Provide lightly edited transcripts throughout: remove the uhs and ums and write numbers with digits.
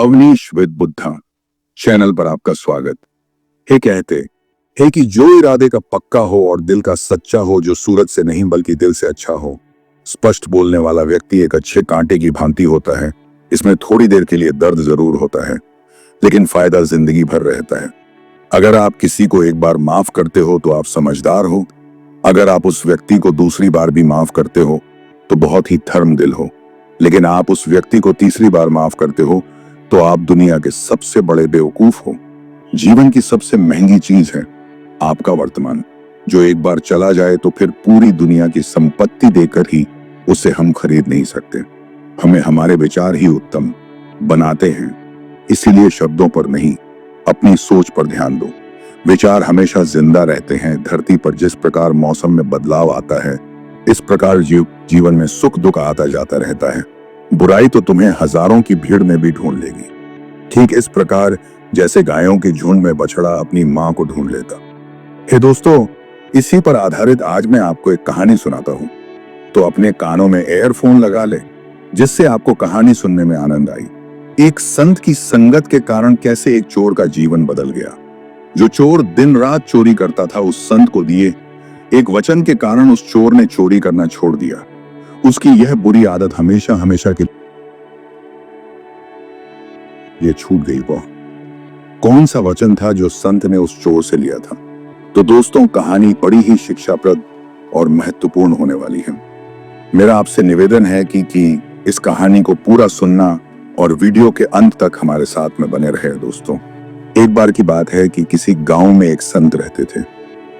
Awanish with Buddha channel पर आपका स्वागत है। कहते हैं कि जो इरादे का पक्का हो और दिल का सच्चा हो, जो सूरज से नहीं बल्कि दिल से अच्छा हो। स्पष्ट बोलने वाला व्यक्ति एक अच्छे कांटे की भांति होता है। इसमें थोड़ी देर के लिए दर्द जरूर होता है, लेकिन फायदा जिंदगी भर रहता है। अगर आप किसी को एक बार माफ करते हो तो आप समझदार हो। अगर आप उस व्यक्ति को दूसरी बार भी माफ करते हो तो बहुत ही धर्म दिल हो। लेकिन आप उस व्यक्ति को तीसरी बार माफ करते हो तो आप दुनिया के सबसे बड़े बेवकूफ हो। जीवन की सबसे महंगी चीज है आपका वर्तमान, जो एक बार चला जाए तो फिर पूरी दुनिया की संपत्ति देकर ही उसे हम खरीद नहीं सकते। हमें हमारे विचार ही उत्तम बनाते हैं, इसीलिए शब्दों पर नहीं, अपनी सोच पर ध्यान दो। विचार हमेशा जिंदा रहते हैं। धरती पर जिस प्रकार मौसम में बदलाव आता है, इस प्रकार जीवन में सुख दुख आता जाता रहता है। बुराई तो तुम्हें हजारों की भीड़ में भी ढूंढ लेगी, ठीक इस प्रकार जैसे गायों के झुंड में बछड़ा अपनी मां को ढूंढ लेता। हे दोस्तों, इसी पर आधारित आज मैं आपको एक कहानी सुनाता हूं, तो अपने कानों में एयरफोन लगा ले, जिससे आपको कहानी सुनने में आनंद आई। एक संत की संगत के कारण कैसे एक चोर का जीवन बदल गया। जो चोर दिन रात चोरी करता था, उस संत को दिए एक वचन के कारण उस चोर ने चोरी करना छोड़ दिया। उसकी यह बुरी आदत हमेशा हमेशा के लिए छूट गई। वह कौन सा वचन था जो संत ने उस चोर से लिया था? तो दोस्तों, कहानी बड़ी ही शिक्षाप्रद और महत्वपूर्ण होने वाली है। मेरा आपसे निवेदन है कि इस कहानी को पूरा सुनना और वीडियो के अंत तक हमारे साथ में बने रहे। दोस्तों, एक बार की बात है कि किसी गांव में एक संत रहते थे।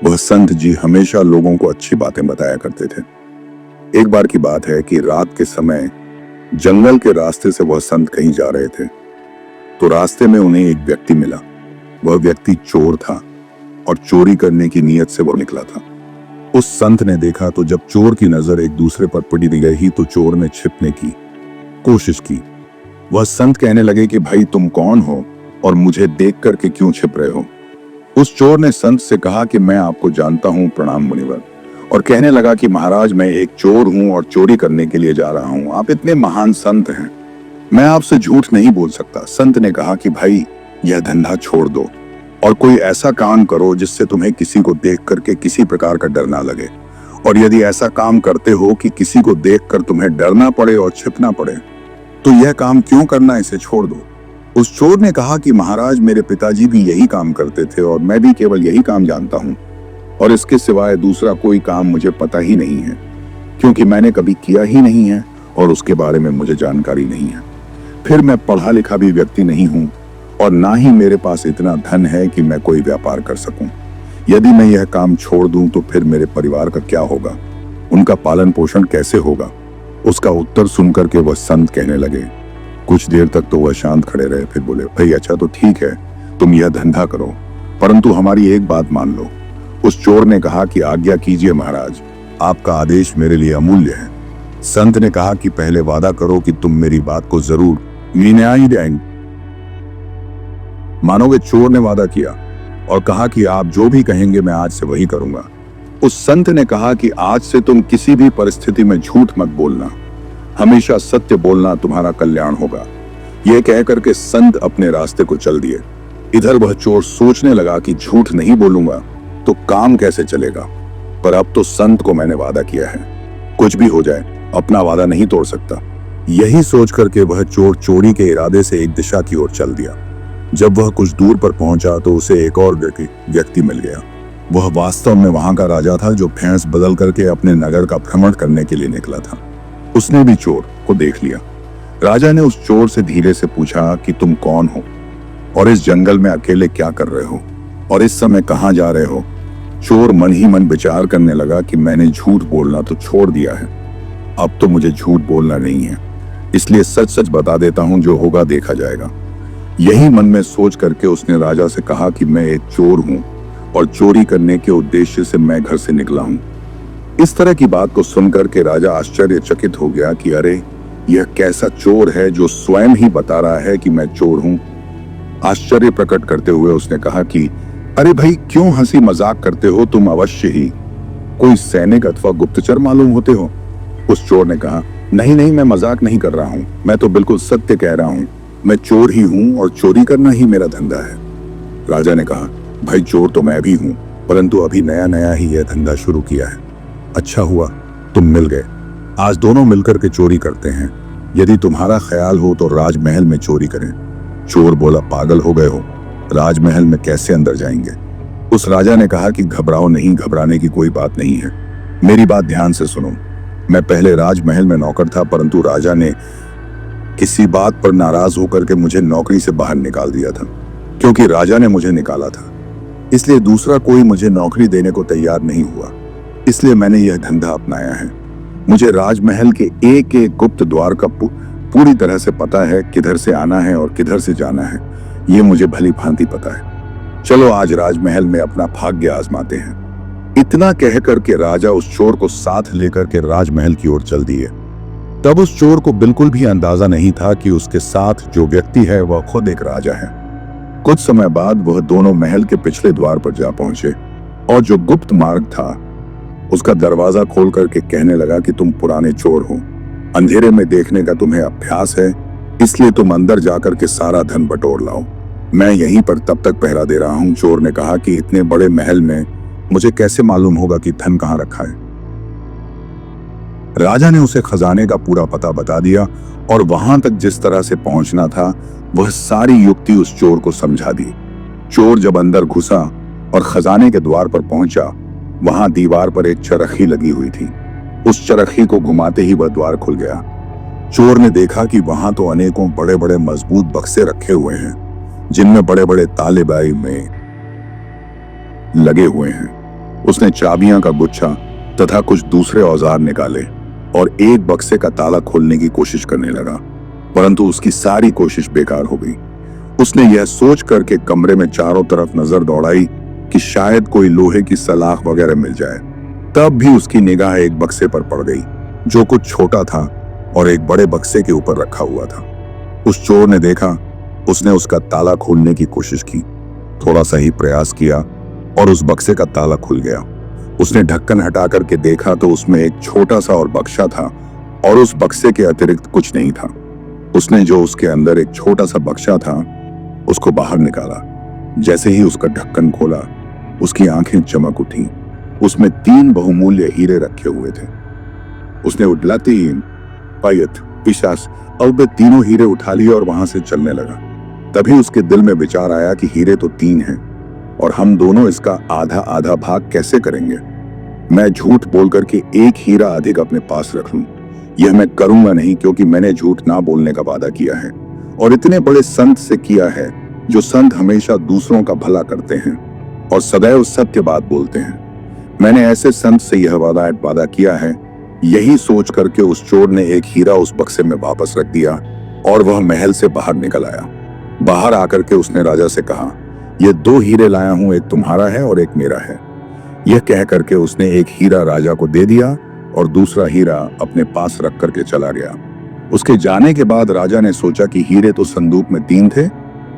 वह संत जी हमेशा लोगों को अच्छी बातें बताया करते थे। एक बार की बात है कि रात के समय जंगल के रास्ते से वह संत कहीं जा रहे थे, तो रास्ते में उन्हें एक व्यक्ति मिला। वह व्यक्ति चोर था और चोरी करने की नीयत से वह निकला था। उस संत ने देखा तो जब चोर की नजर एक दूसरे पर पड़ी गई तो चोर ने छिपने की कोशिश की। वह संत कहने लगे कि भाई, तुम कौन हो और मुझे देख करके क्यों छिप रहे हो? उस चोर ने संत से कहा कि मैं आपको जानता हूं, प्रणाम मुनिवर। और कहने लगा कि महाराज, मैं एक चोर हूं और चोरी करने के लिए जा रहा हूं। आप इतने महान संत हैं, मैं आपसे झूठ नहीं बोल सकता। संत ने कहा कि भाई, यह धंधा छोड़ दो और कोई ऐसा काम करो जिससे तुम्हें किसी को देख करके किसी प्रकार का डर ना लगे। और यदि ऐसा काम करते हो कि किसी को देख कर तुम्हें डरना पड़े और छिपना पड़े, तो यह काम क्यों करना, इसे छोड़ दो। उस चोर ने कहा कि महाराज, मेरे पिताजी भी यही काम करते थे और मैं भी केवल यही काम जानता हूं, और इसके सिवाय दूसरा कोई काम मुझे पता ही नहीं है, क्योंकि मैंने कभी किया ही नहीं है और उसके बारे में मुझे जानकारी नहीं है। फिर मैं पढ़ा लिखा भी व्यक्ति नहीं हूं और ना ही मेरे पास इतना धन है कि मैं कोई व्यापार कर सकूं। यदि मैं यह काम छोड़ दूं तो फिर मेरे परिवार का क्या होगा, उनका पालन पोषण कैसे होगा? उसका उत्तर सुनकर के वह संत कहने लगे। कुछ देर तक तो वह शांत खड़े रहे, फिर बोले, भाई अच्छा तो ठीक है, तुम यह धंधा करो, परंतु हमारी एक बात मान लो। उस चोर ने कहा कि आज्ञा कीजिए महाराज, आपका आदेश मेरे लिए अमूल्य है। संत ने कहा कि पहले वादा करो कि तुम मेरी बात को जरूर मानोगे। चोर ने वादा किया और कहा कि आप जो भी कहेंगे मैं आज से वही करूंगा। उस संत ने कहा कि आज से तुम किसी भी परिस्थिति में झूठ मत बोलना, हमेशा सत्य बोलना, तुम्हारा कल्याण होगा। यह कहकर के संत अपने रास्ते को चल दिए। इधर वह चोर सोचने लगा कि झूठ नहीं बोलूंगा तो काम कैसे चलेगा, पर अब तो संत को मैंने वादा किया है, कुछ भी हो जाए अपना वादा नहीं तोड़ सकता। यही सोच करके वह चोर चोरी के इरादे से एक दिशा की ओर चल दिया। जब वह कुछ दूर पर पहुंचा तो उसे एक और व्यक्ति मिल गया। वह वास्तव में वहां का राजा था, जो भैंस बदल करके अपने नगर का भ्रमण करने के लिए निकला था। उसने भी चोर को देख लिया। राजा ने उस चोर से धीरे से पूछा कि तुम कौन हो और इस जंगल में अकेले क्या कर रहे हो और इस समय कहां जा रहे हो? चोर मन ही मन विचार करने लगा कि मैंने झूठ बोलना तो छोड़ दिया है, अब तो मुझे झूठ बोलना नहीं है, इसलिए सच सच बता देता हूं, जो होगा देखा जाएगा। यही मन में सोच करके उसने राजा से कहा कि मैं एक चोर हूं और चोरी करने के उद्देश्य से मैं घर से निकला हूं। इस तरह की बात को सुनकर के राजा आश्चर्यचकित हो गया कि अरे, यह कैसा चोर है जो स्वयं ही बता रहा है कि मैं चोर हूं। आश्चर्य प्रकट करते हुए उसने कहा कि अरे भाई, क्यों हंसी मजाक करते हो? तुम अवश्य ही कोई सैनिक अथवा गुप्तचर मालूम होते हो। उस चोर ने कहा, नहीं नहीं, मैं मजाक नहीं कर रहा हूं, मैं तो बिल्कुल सत्य कह रहा हूं। मैं चोर ही हूं और चोरी करना ही मेरा धंधा है। राजा ने कहा, भाई चोर तो मैं भी हूं, परंतु अभी नया नया ही यह धंधा शुरू किया है। अच्छा हुआ तुम मिल गए, आज दोनों मिलकर के चोरी करते हैं। यदि तुम्हारा ख्याल हो तो राजमहल में चोरी करें। चोर बोला, पागल हो गए हो, राजमहल में कैसे अंदर जाएंगे। उस राजा ने कहा कि घबराओ नहीं, घबराने की कोई बात नहीं है। मेरी बात ध्यान से सुनो। मैं पहले राजमहल में नौकर था, परंतु राजा ने किसी बात पर नाराज होकर के मुझे नौकरी से बाहर निकाल दिया था। क्योंकि राजा ने मुझे निकाला था, इसलिए दूसरा कोई मुझे नौकरी देने को तैयार नहीं हुआ। इसलिए मैंने यह धंधा अपनाया है। मुझे राजमहल के एक एक गुप्त द्वार का पूरी तरह से पता है, किधर से आना है और किधर से जाना है, ये मुझे भली भांति पता है। चलो आज राजमहल में अपना भाग्य आजमाते हैं। इतना कह करके राजा उस चोर को साथ लेकर के राजमहल की ओर चल दिए। तब उस चोर को बिल्कुल भी अंदाजा नहीं था कि उसके साथ जो व्यक्ति है वह खुद एक राजा है। कुछ समय बाद वह दोनों महल के पिछले द्वार पर जा पहुंचे और जो गुप्त मार्ग था उसका दरवाजा खोल करके कहने लगा कि तुम पुराने चोर हो, अंधेरे में देखने का तुम्हें अभ्यास है, इसलिए तुम अंदर जाकर के सारा धन बटोर लाओ। मैं यहीं पर तब तक पहरा दे रहा हूं। चोर ने कहा कि इतने बड़े महल में मुझे कैसे मालूम होगा कि धन कहां रखा है। राजा ने उसे खजाने का पूरा पता बता दिया और वहां तक जिस तरह से पहुंचना था वह सारी युक्ति उस चोर को समझा दी। चोर जब अंदर घुसा और खजाने के द्वार पर पहुंचा, वहां दीवार पर एक चरखी लगी हुई थी। उस चरखी को घुमाते ही वह द्वार खुल गया। चोर ने देखा कि वहां तो अनेकों बड़े बड़े मजबूत बक्से रखे हुए हैं, जिनमें बड़े बड़े ताले बाई में लगे हुए हैं। उसने चाबियां का गुच्छा तथा कुछ दूसरे औजार निकाले और एक बक्से का ताला खोलने की कोशिश करने लगा, परंतु उसकी सारी कोशिश बेकार हो गई। उसने यह सोच करके कमरे में चारों तरफ नजर दौड़ाई कि शायद कोई लोहे की सलाख वगैरह मिल जाए। तब भी उसकी निगाह एक बक्से पर पड़ गई जो कुछ छोटा था और एक बड़े बक्से के ऊपर रखा हुआ था। उस चोर ने देखा, उसने उसका ताला खोलने की कोशिश की, थोड़ा सा ही प्रयास किया और उस बक्से का ताला खुल गया। उसने ढक्कन हटा करके देखा तो उसमें एक छोटा सा और बक्सा था और उस बक्से के अतिरिक्त कुछ नहीं था। उसने जो उसके अंदर एक छोटा सा बक्सा था उसको बाहर निकाला। जैसे ही उसका ढक्कन खोला, उसकी आंखें चमक उठी। उसमें 3 बहुमूल्य हीरे रखे हुए थे। उसने उठलातीन, पायत, पिशाच और वे तीनों हीरे उठा लिए और वहां से चलने लगा। तभी उसके दिल में विचार आया कि हीरे तो 3 हैं और हम दोनों इसका आधा आधा भाग कैसे करेंगे। मैं झूठ बोल करके एक हीरा अधिक अपने पास रख लूं। यह मैं करूंगा नहीं, क्योंकि मैंने झूठ ना बोलने का वादा किया है और इतने बड़े संत से किया है, जो संत हमेशा दूसरों का भला करते हैं और सदैव सत्य बात बोलते हैं। मैंने ऐसे संत से यह वादा किया है। यही सोच करके उस चोर ने एक हीरा उस बक्से में वापस रख दिया और वह महल से बाहर निकल आया। बाहर आकर के उसने राजा से कहा, ये 2 हीरे लाया हूं, एक तुम्हारा है और एक मेरा है। यह कह करके उसने एक हीरा राजा को दे दिया और दूसरा हीरा अपने पास रख करके चला गया। उसके जाने के बाद राजा ने सोचा कि हीरे तो संदूक में 3 थे,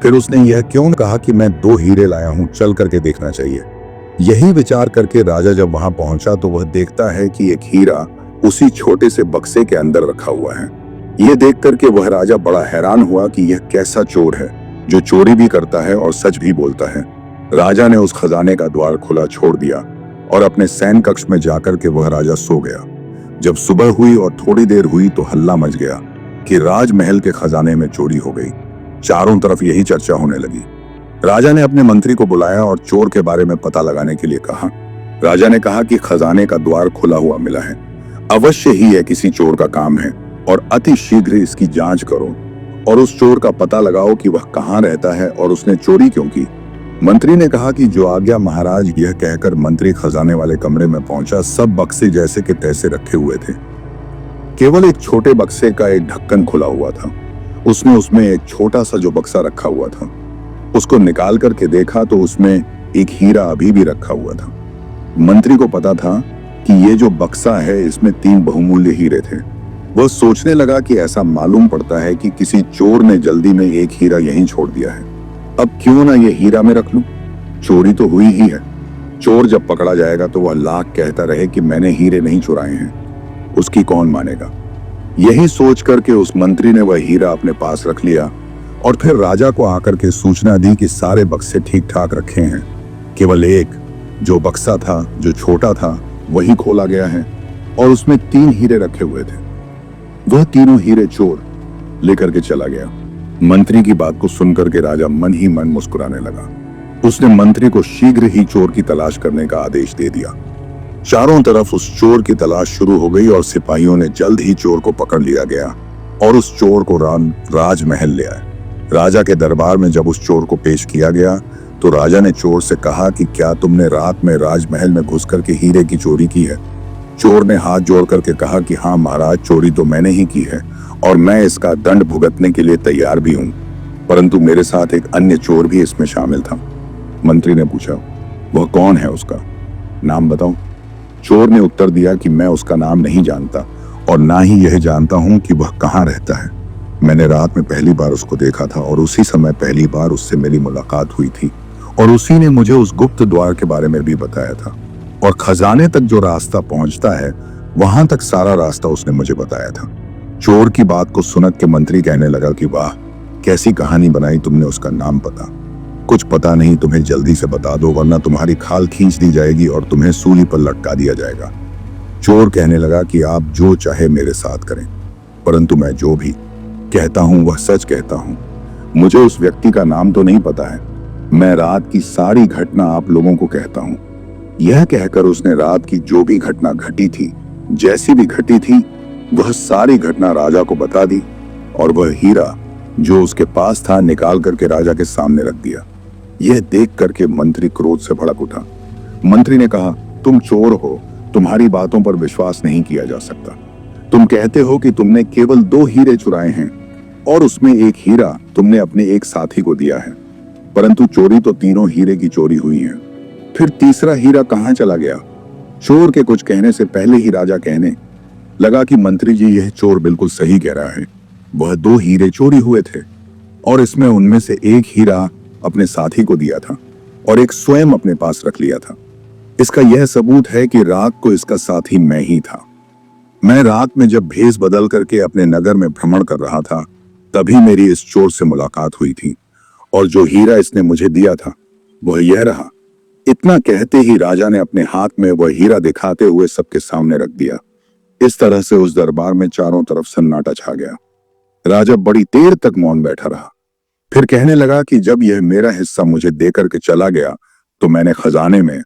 फिर उसने यह क्यों कहा कि मैं 2 हीरे लाया हूं, चल करके देखना चाहिए। यही विचार करके राजा जब वहां पहुंचा तो वह देखता है कि एक हीरा उसी छोटे से बक्से के अंदर रखा हुआ है। यह देख करके वह राजा बड़ा हैरान हुआ कि यह कैसा चोर है जो चोरी भी करता है और सच भी बोलता है। राजा ने उस खजाने का द्वार खुला छोड़ दिया और अपने सैन कक्ष में जाकर के वह राजा सो गया। जब सुबह हुई और थोड़ी देर हुई तो हल्ला मच गया कि राजमहल के खजाने में चोरी हो गई। चारों तरफ यही चर्चा होने लगी। राजा ने अपने मंत्री को बुलाया और चोर के बारे में पता लगाने के लिए कहा। राजा ने कहा कि खजाने का द्वार खुला हुआ मिला है, अवश्य ही यह किसी चोर का काम है और अति शीघ्र इसकी जांच करो और उस चोर का पता लगाओ कि वह कहाँ रहता है और उसने चोरी क्यों की। मंत्री ने कहा कि जो आज्ञा महाराज। यह कहकर मंत्री खजाने वाले कमरे में पहुंचा। सब बक्से जैसे के तैसे रखे हुए थे, केवल एक छोटे बक्से का एक ढक्कन खुला हुआ था। उसमें एक छोटा सा जो बक्सा रखा हुआ था उसको निकाल करके देखा तो उसमें एक हीरा अभी भी रखा हुआ था। मंत्री को पता था कि ये जो बक्सा है इसमें 3 बहुमूल्य हीरे थे। वह सोचने लगा कि ऐसा मालूम पड़ता है कि किसी चोर ने जल्दी में एक हीरा यहीं छोड़ दिया है। अब क्यों ना ये हीरा में रख लूं, चोरी तो हुई ही है। चोर जब पकड़ा जाएगा तो वह लाख कहता रहे कि मैंने हीरे नहीं चुराए हैं, उसकी कौन मानेगा। यही सोच करके उस मंत्री ने वह हीरा अपने पास रख लिया और फिर राजा को आकर के सूचना दी कि सारे बक्से ठीक ठाक रखे हैं, केवल एक जो बक्सा था जो छोटा था वही खोला गया है और उसमें 3 हीरे रखे हुए थे। वह तीनों हीरे चोर लेकर के चला गया। मंत्री की बात को सुनकर के राजा मन ही मन मुस्कुराने लगा। उसने मंत्री को शीघ्र ही चोर की तलाश करने का आदेश दे दिया। चारों तरफ उस चोर की तलाश शुरू हो गई और सिपाहियों ने जल्द ही चोर को पकड़ लिया गया और उस चोर को राजमहल ले आए। राजा के दरबार में जब उस चोर को पेश किया गया तो राजा ने चोर से कहा कि क्या तुमने रात में राजमहल में घुस करके हीरे की चोरी की है? चोर ने हाथ जोड़ करके कहा कि हाँ महाराज, चोरी तो मैंने ही की है और मैं इसका दंड भुगतने के लिए तैयार भी हूँ, परंतु मेरे साथ एक अन्य चोर भी इसमें शामिल था। मंत्री ने पूछा, वह कौन है, उसका नाम बताओ। चोर ने उत्तर दिया कि मैं उसका नाम नहीं जानता और ना ही यह जानता हूं कि वह कहाँ रहता है। मैंने रात में पहली बार उसको देखा था और उसी समय पहली बार उससे मेरी मुलाकात हुई थी और उसी ने मुझे उस गुप्त द्वार के बारे में भी बताया था और खजाने तक जो रास्ता पहुंचता है वहां तक सारा रास्ता उसने मुझे बताया था। चोर की बात को सुनक के मंत्री कहने लगा कि वाह, कैसी कहानी बनाई तुमने, उसका नाम पता कुछ पता नहीं, तुम्हें जल्दी से बता दो वरना तुम्हारी खाल खींच दी जाएगी और तुम्हें सूली पर लटका दिया जाएगा। चोर कहने लगा कि आप जो चाहे मेरे साथ करें, परंतु मैं जो भी कहता हूं वह सच कहता हूं। मुझे उस व्यक्ति का नाम तो नहीं पता है, मैं रात की सारी घटना आप लोगों को कहता हूं। यह कहकर उसने रात की जो भी घटना घटी थी, जैसी भी घटी थी, वह सारी घटना राजा को बता दी और वह हीरा जो उसके पास था निकाल करके राजा के सामने रख दिया। यह देख करके मंत्री क्रोध से भड़क उठा। मंत्री ने कहा, तुम चोर हो, तुम्हारी बातों पर विश्वास नहीं किया जा सकता। तुम कहते हो कि तुमने केवल 2 हीरे चुराए हैं और उसमें एक हीरा तुमने अपने एक साथी को दिया है, परंतु चोरी तो तीनों हीरे की चोरी हुई है। फिर तीसरा हीरा कहां चला गया? चोर के कुछ कहने से पहले ही राजा कहने लगा कि मंत्री जी, यह चोर बिल्कुल सही कह रहा है, वह 2 हीरे चोरी हुए थे और इसमें उनमें से एक हीरा अपने साथी को दिया था और एक स्वयं अपने पास रख लिया था। इसका यह सबूत है कि रात को इसका साथी मैं ही था। मैं रात में जब भेष बदल करके अपने नगर में भ्रमण कर रहा था तभी मेरी इस चोर से मुलाकात हुई थी और जो हीरा इसने मुझे दिया था वह यह रहा। इतना कहते ही राजा ने अपने हाथ में वह हीरा दिखाते हुए सबके सामने रख दिया। इस तरह से उस दरबार में चारों तरफ सन्नाटा छा गया। राजा बड़ी देर तक मौन बैठा रहा, फिर कहने लगा कि जब यह मेरा हिस्सा मुझे देकर के चला गया तो मैंने खजाने में